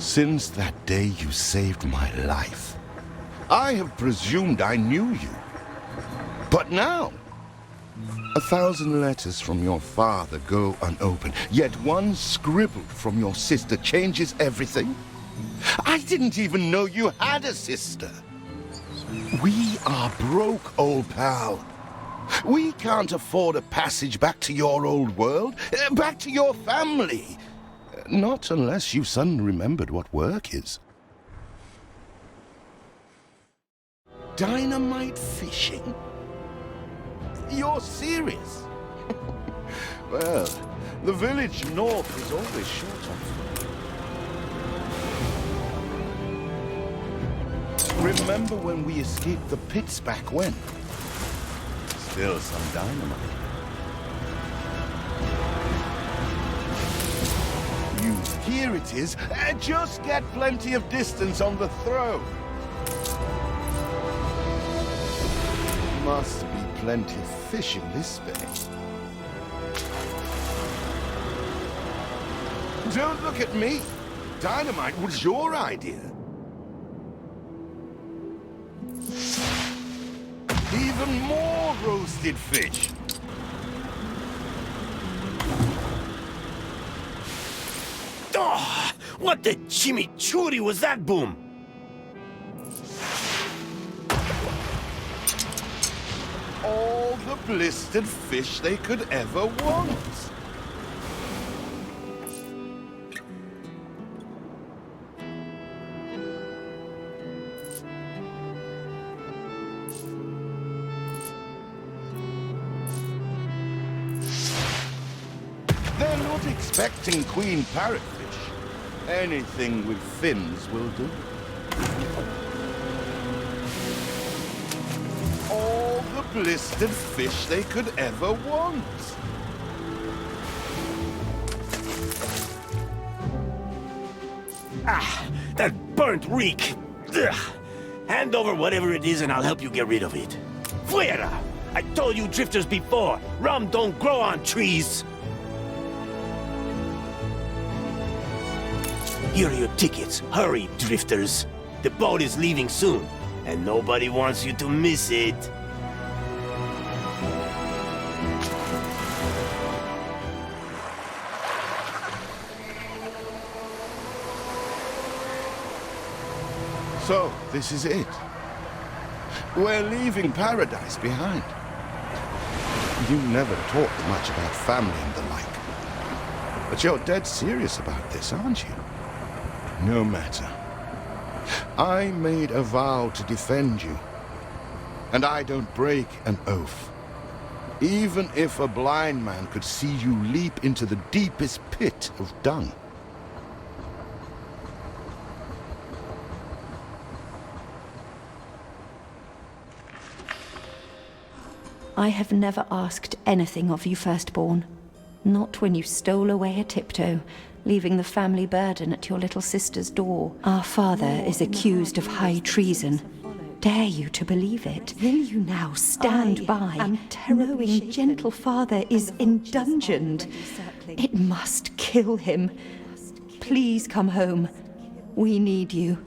Since that day you saved my life, I have presumed I knew you. But now, 1,000 letters from your father go unopened, yet one scribbled from your sister changes everything. I didn't even know you had a sister. We are broke, old pal. We can't afford a passage back to your old world, back to your family. Not unless you suddenly remembered what work is. Dynamite fishing? You're serious? Well, the village north is always short on food. Remember when we escaped the pits back when? Still some dynamite. Here it is. Just get plenty of distance on the throw. Must be plenty of fish in this bay. Don't look at me. Dynamite was your idea. Even more roasted fish. Oh, what the chimichurri was that, Boom? All the blistered fish they could ever want. They're not expecting queen parrotfish. Anything with fins will do. All the blistered fish they could ever want. Ah, that burnt reek. Ugh. Hand over whatever it is and I'll help you get rid of it. Fuera! I told you drifters before, rum don't grow on trees. Here are your tickets. Hurry, drifters. The boat is leaving soon, and nobody wants you to miss it. So, this is it. We're leaving paradise behind. You never talked much about family and the like. But you're dead serious about this, aren't you? No matter. I made a vow to defend you. And I don't break an oath. Even if a blind man could see you leap into the deepest pit of dung. I have never asked anything of you, firstborn. Not when you stole away a tiptoe, leaving the family burden at your little sister's door. Our father is accused of high treason. Dare you to believe it? Will you now stand by, knowing gentle father is indungeoned? It must kill him. Please come home. We need you.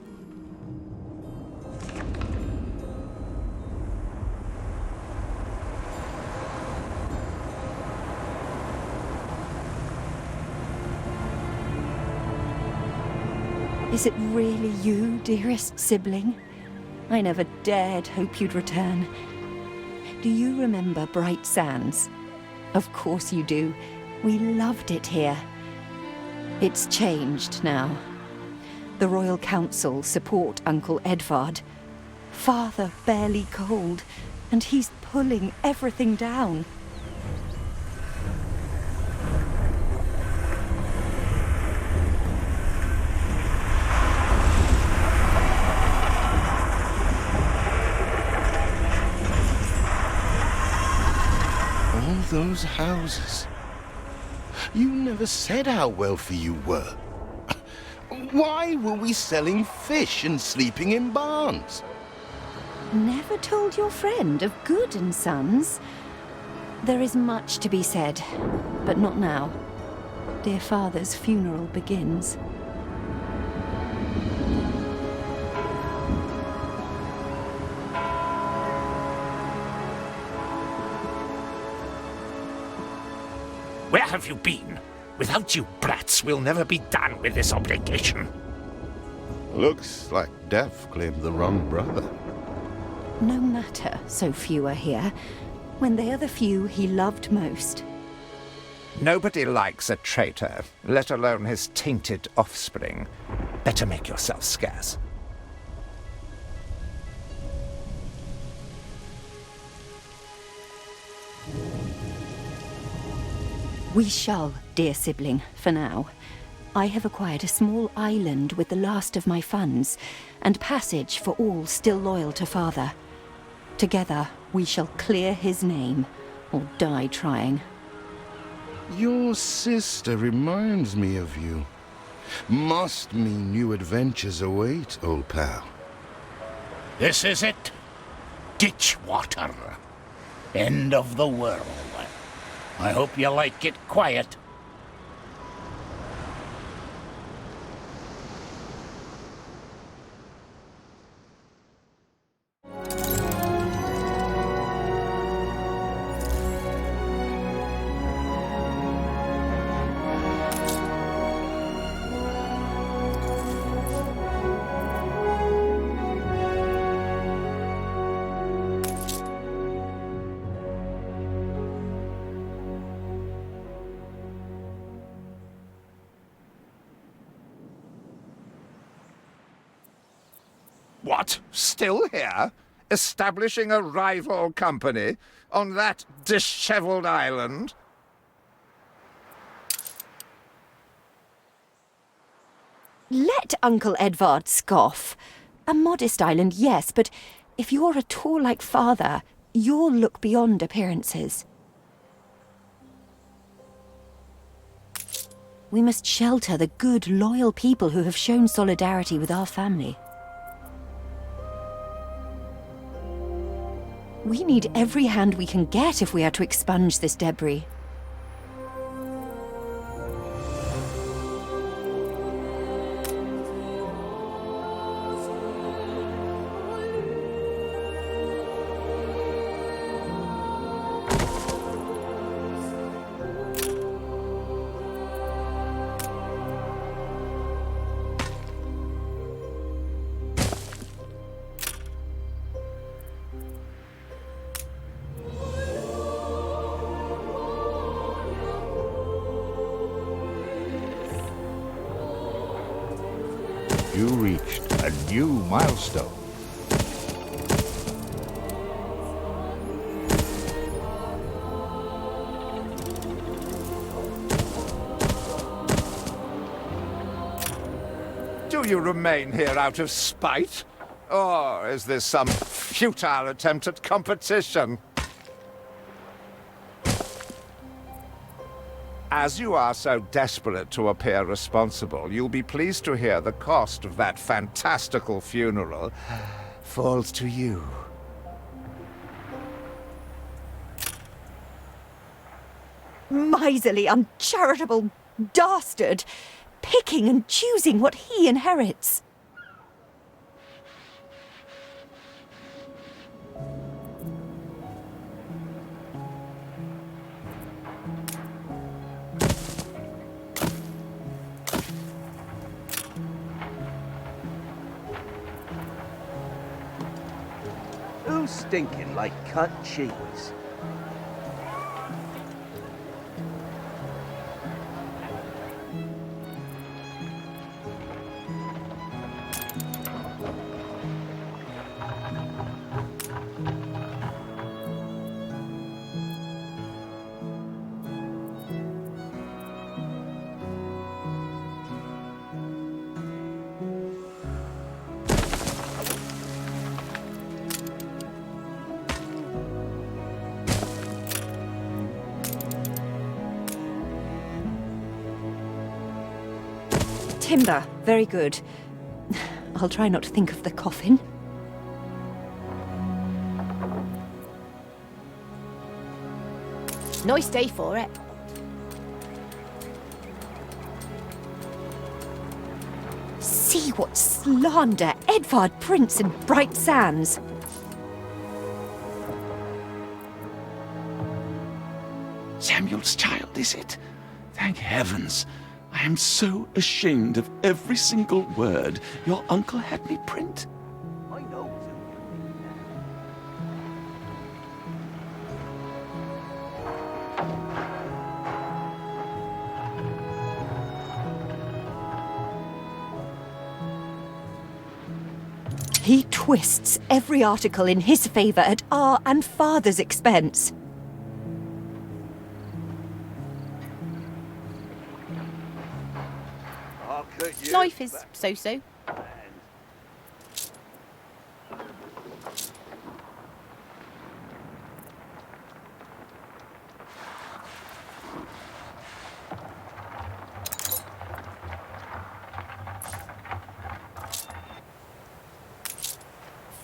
Is it really you, dearest sibling? I never dared hope you'd return. Do you remember Bright Sands? Of course you do. We loved it here. It's changed now. The Royal Council support Uncle Edvard. Father barely cold, and he's pulling everything down. Those houses. You never said how wealthy you were. Why were we selling fish and sleeping in barns? Never told your friend of Good and Sons? There is much to be said, but not now. Dear father's funeral begins. Where have you been? Without you brats, we'll never be done with this obligation. Looks like Death claimed the wrong brother. No matter, so few are here, when they are the few he loved most. Nobody likes a traitor, let alone his tainted offspring. Better make yourself scarce. We shall, dear sibling, for now. I have acquired a small island with the last of my funds, and passage for all still loyal to father. Together, we shall clear his name, or die trying. Your sister reminds me of you. Must mean new adventures await, old pal. This is it. Ditch water. End of the world. I hope you like it quiet. What? Still here? Establishing a rival company on that disheveled island? Let Uncle Edvard scoff. A modest island, yes, but if you're at all like father, you'll look beyond appearances. We must shelter the good, loyal people who have shown solidarity with our family. We need every hand we can get if we are to expunge this debris. You reached a new milestone. Do you remain here out of spite? Or is this some futile attempt at competition? As you are so desperate to appear responsible, you'll be pleased to hear the cost of that fantastical funeral falls to you. Miserly, uncharitable dastard! Picking and choosing what he inherits. Who's stinking like cut cheese? Timber, very good. I'll try not to think of the coffin. Nice day for it. See what slander Edvard prints in bright sands. Samuel's child, is it? Thank heavens. I am so ashamed of every single word your uncle had me print. I know. He twists every article in his favour at our and father's expense. I'll cut you. Life is so-so.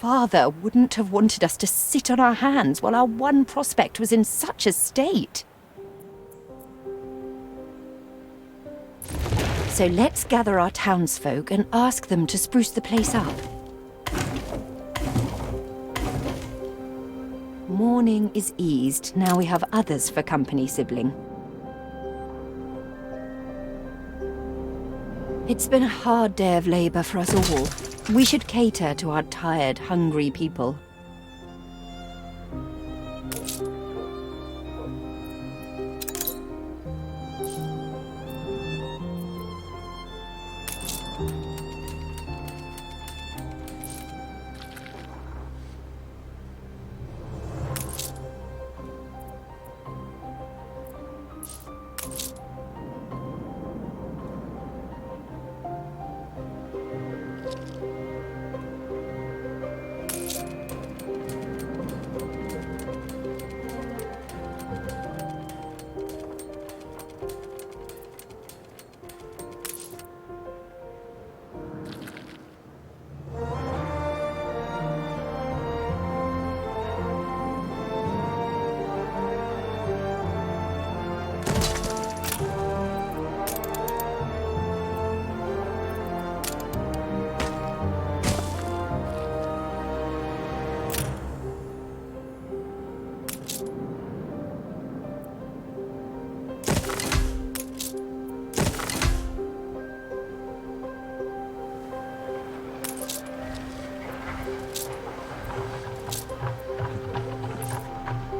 Father wouldn't have wanted us to sit on our hands while our one prospect was in such a state. So let's gather our townsfolk and ask them to spruce the place up. Mourning is eased, now we have others for company, sibling. It's been a hard day of labour for us all. We should cater to our tired, hungry people.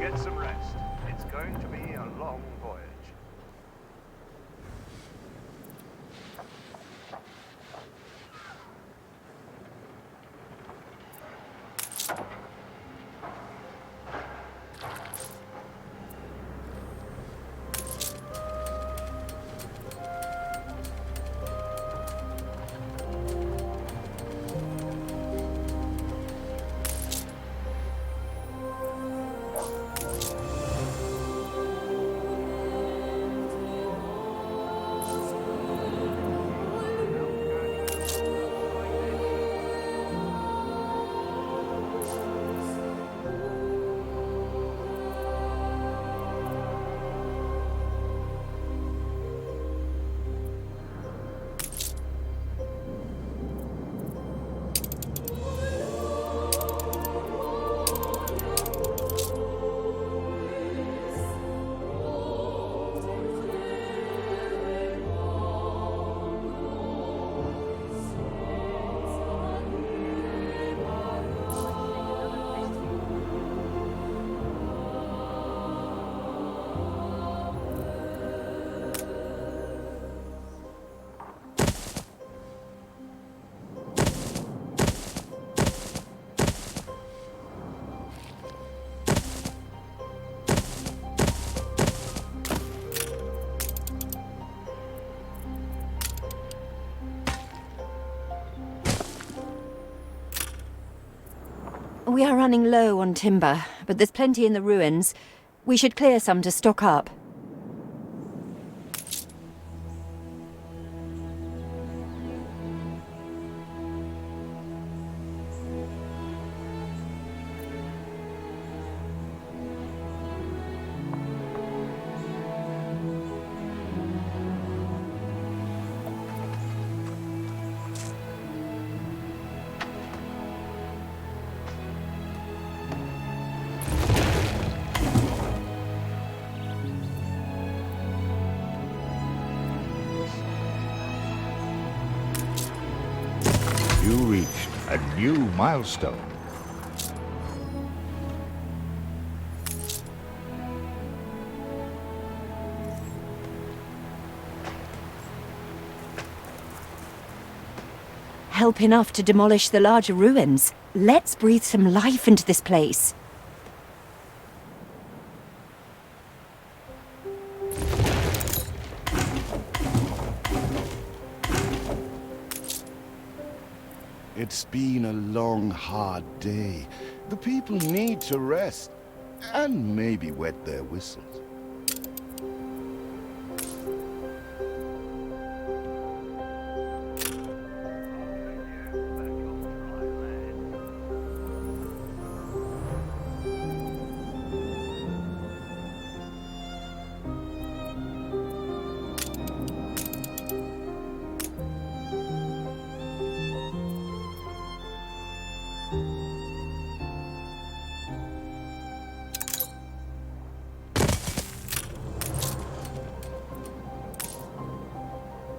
Get some rest. It's going to be a long voyage. We are running low on timber, but there's plenty in the ruins. We should clear some to stock up. A new milestone. Help enough to demolish the larger ruins. Let's breathe some life into this place. It's been a long, hard day. The people need to rest and maybe wet their whistles.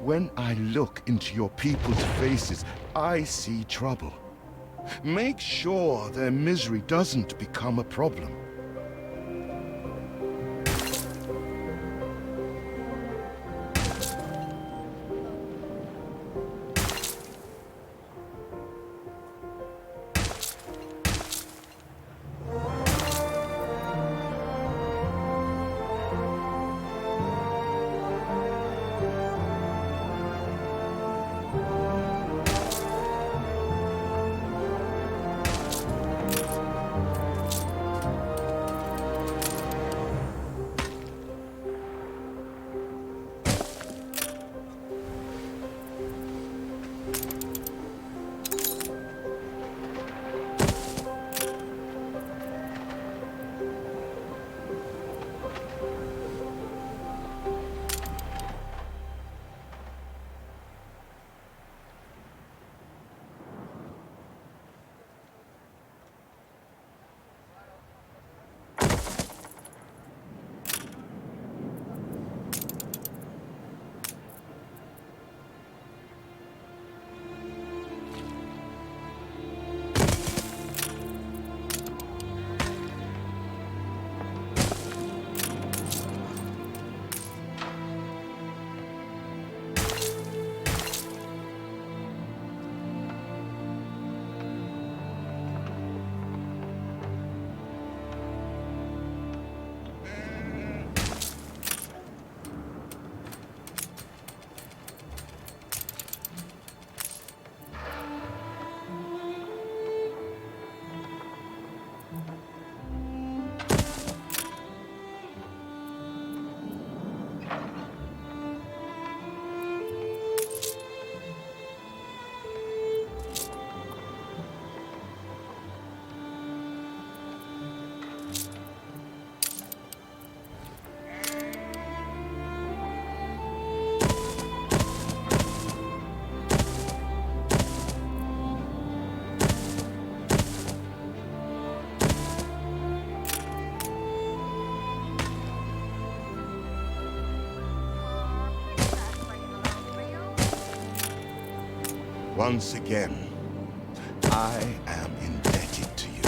When I look into your people's faces, I see trouble. Make sure their misery doesn't become a problem. Once again, I am indebted to you.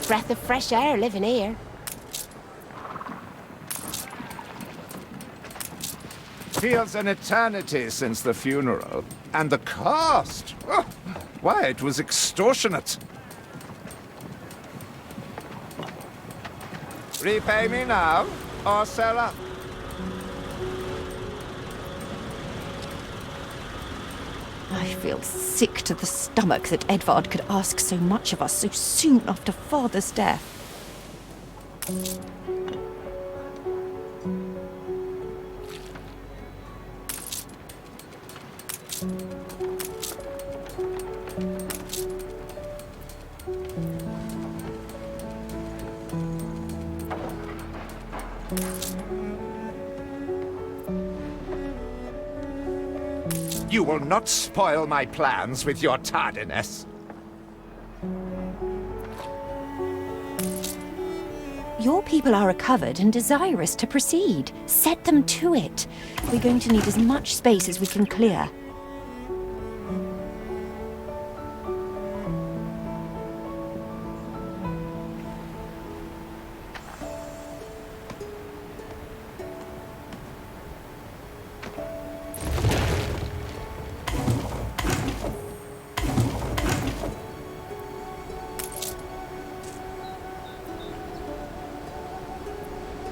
Breath of fresh air living here. Feels an eternity since the funeral. And the cost! Oh, why, it was extortionate. Repay me now, or sell up. I feel sick to the stomach that Edvard could ask so much of us so soon after Father's death. You will not spoil my plans with your tardiness. Your people are recovered and desirous to proceed. Set them to it. We're going to need as much space as we can clear.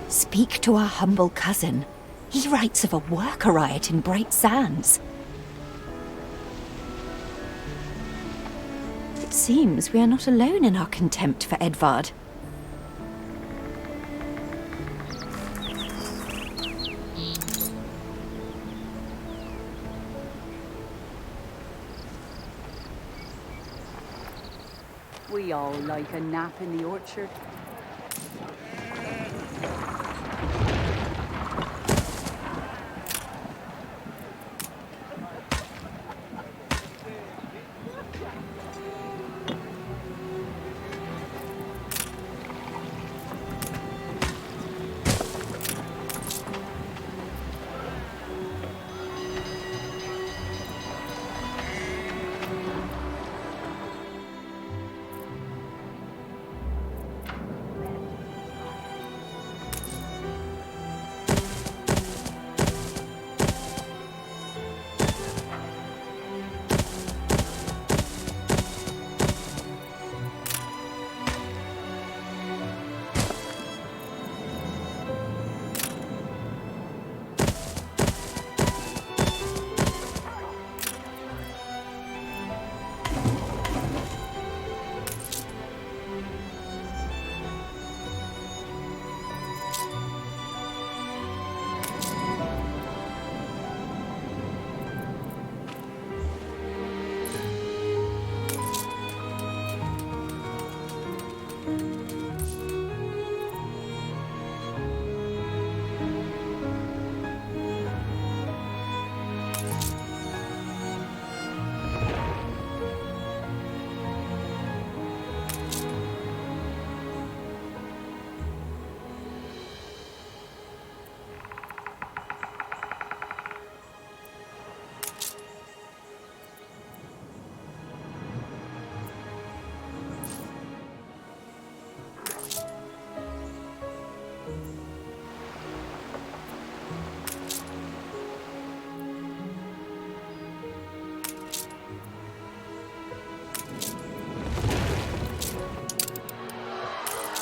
Speak to our humble cousin. He writes of a worker riot in Bright Sands. It seems we are not alone in our contempt for Edvard. We all like a nap in the orchard.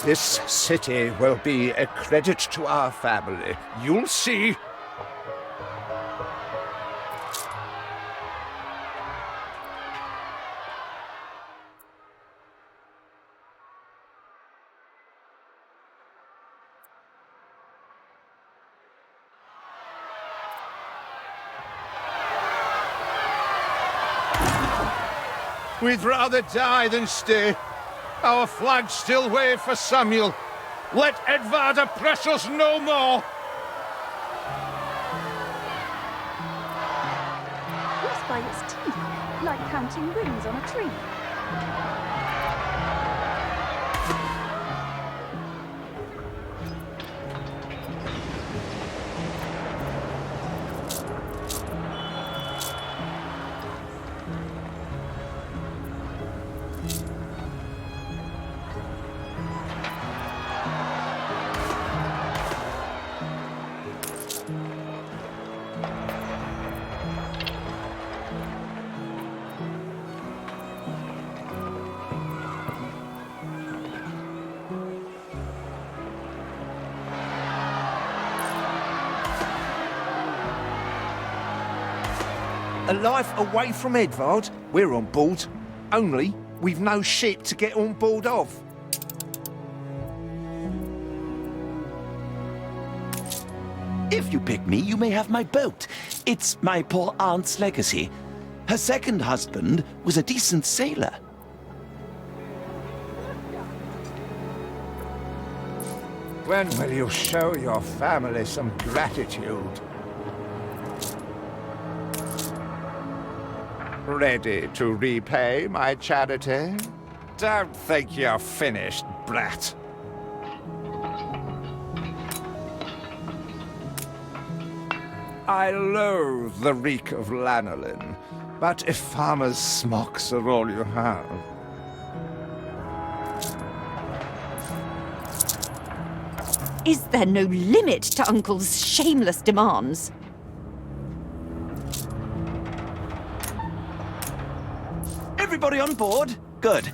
This city will be a credit to our family. You'll see. We'd rather die than stay. Our flags still wave for Samuel. Let Edvard oppress us no more. Lost by its teeth, like counting rings on a tree. A life away from Edvard? We're on board. Only we've no ship to get on board of. If you pick me, you may have my boat. It's my poor aunt's legacy. Her second husband was a decent sailor. When will you show your family some gratitude? Ready to repay my charity? Don't think you're finished, brat. I loathe the reek of lanolin, but if farmers' smocks are all you have... Is there no limit to Uncle's shameless demands? Everybody on board? Good.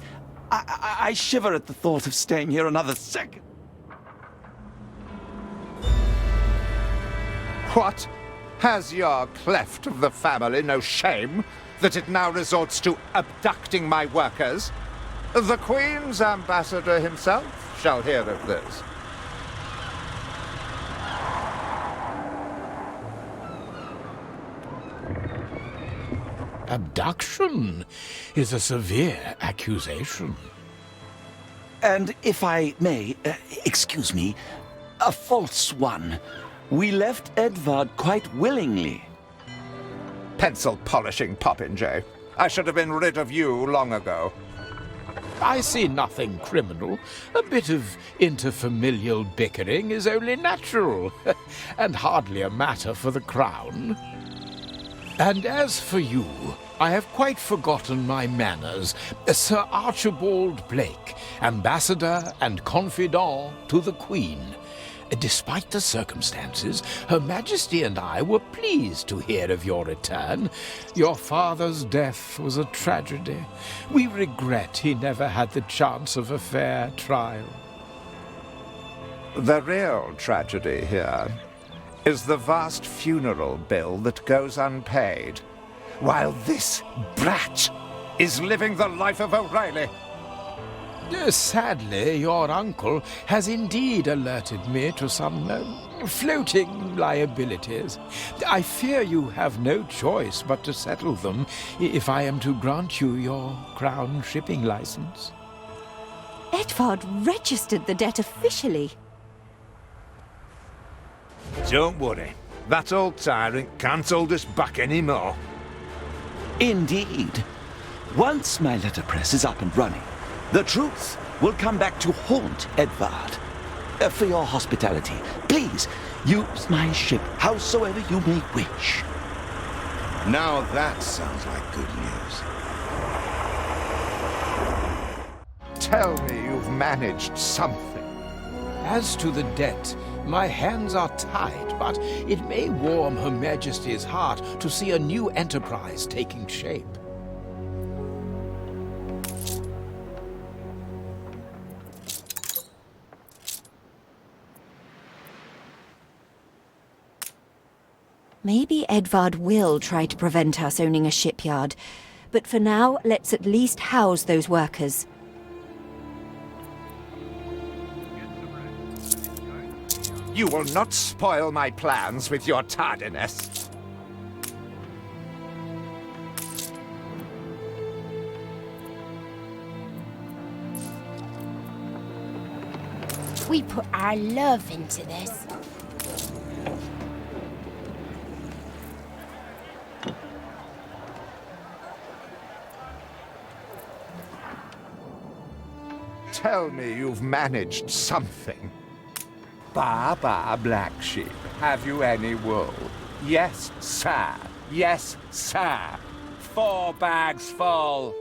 I shiver at the thought of staying here another second. What? Has your cleft of the family no shame that it now resorts to abducting my workers? The Queen's ambassador himself shall hear of this. Abduction is a severe accusation. And if I may, excuse me, a false one. We left Edvard quite willingly. Pencil polishing popinjay. I should have been rid of you long ago. I see nothing criminal. A bit of interfamilial bickering is only natural, and hardly a matter for the crown. And as for you, I have quite forgotten my manners. Sir Archibald Blake, ambassador and confidant to the Queen. Despite the circumstances, Her Majesty and I were pleased to hear of your return. Your father's death was a tragedy. We regret he never had the chance of a fair trial. The real tragedy here is the vast funeral bill that goes unpaid, while this brat is living the life of O'Reilly. Sadly, your uncle has indeed alerted me to some floating liabilities. I fear you have no choice but to settle them if I am to grant you your crown shipping license. Edvard registered the debt officially. Don't worry. That old tyrant can't hold us back anymore. Indeed. Once my letterpress is up and running, the truth will come back to haunt Edvard. For your hospitality, please use my ship howsoever you may wish. Now that sounds like good news. Tell me you've managed something. As to the debt, my hands are tied, but it may warm Her Majesty's heart to see a new enterprise taking shape. Maybe Edvard will try to prevent us owning a shipyard, but for now, let's at least house those workers. You will not spoil my plans with your tardiness. We put our love into this. Tell me you've managed something. Ba, black sheep, have you any wool? Yes, sir. Yes, sir. 4 bags full.